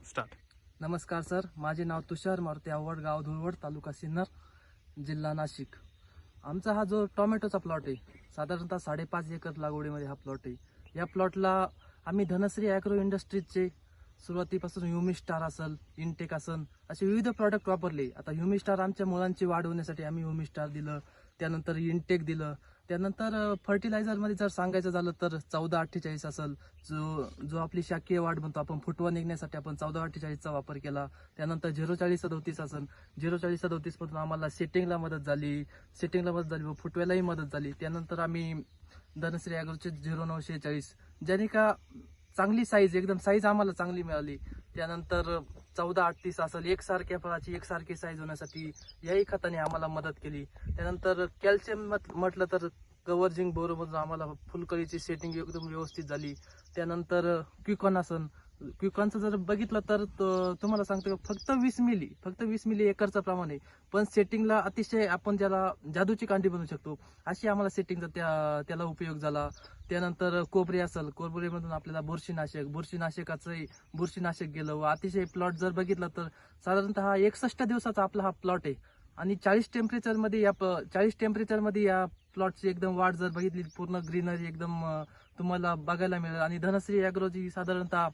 Start. नमस्कार sir, माझे नाव तुषार मारुती आव्हाड, गाव धुळवड, तालुका सिन्नर, जिल्हा नाशिक. आमचा हा जो टोमॅटोचा प्लॉट आहे, साधारणतः 5.5 एकर लागवडीमध्ये हा प्लॉट आहे. या प्लॉटला आम्ही धनश्री ॲग्रो इंडस्ट्रीजचे सुरुवातीपासून ह्युमिस्टार असेल, इनटेक असेल, असे विविध प्रॉडक्ट वापरले. आता ह्युमिस्टार आमच्या मुलांची वाढ होण्यासाठी आम्ही ह्युमिस्टार दिलं, त्यानंतर इनटेक दिलं, त्यानंतर फर्टिलायझरमध्ये जर सांगायचं झालं तर 1448 असेल, जो आपली शाकीय वाढ म्हणतो आपण, फुटवा निघण्यासाठी आपण 1448चा वापर केला. त्यानंतर 04037 असेल, 04037 मधून आम्हाला सेटिंगला मदत झाली व फुटव्यालाही मदत झाली. त्यानंतर आम्ही धनश्री ॲग्रोचे 0946, ज्याने का चांगली साईज, एकदम साईज आम्हाला चांगली मिळाली. त्यानंतर 1438 असेल, एकसारख्या फळाची एकसारखी साईज होण्यासाठी याही खताने आम्हाला मदत केली. त्यानंतर कॅल्शियम म्हटलं तर कव्हरजिंग बोरोमधून आम्हाला फुलकळीची सेटिंग एकदम व्यवस्थित झाली. त्यानंतर क्विकॉन असन, क्विकॉनचं जर बघितलं तर तुम्हाला सांगतो फक्त 20 मिली एकरचं प्रमाण आहे, पण सेटिंगला अतिशय आपण ज्याला जादूची कांडी बनवू शकतो अशी आम्हाला सेटिंगचा त्याला उपयोग झाला. त्यानंतर कोबरी असेल, कोबरीमधून आपल्याला बुरशीनाशक गेलं व अतिशय प्लॉट जर बघितला तर साधारणतः 61 दिवसाचा आपला हा प्लॉट आहे आणि 40 टेम्परेचरमध्ये या प्लॉटची एकदम वाढ जर बघितली, पूर्ण ग्रीनरी एकदम तुम्हाला बघायला मिळेल. आणि धनश्री ॲग्रोची साधारणतः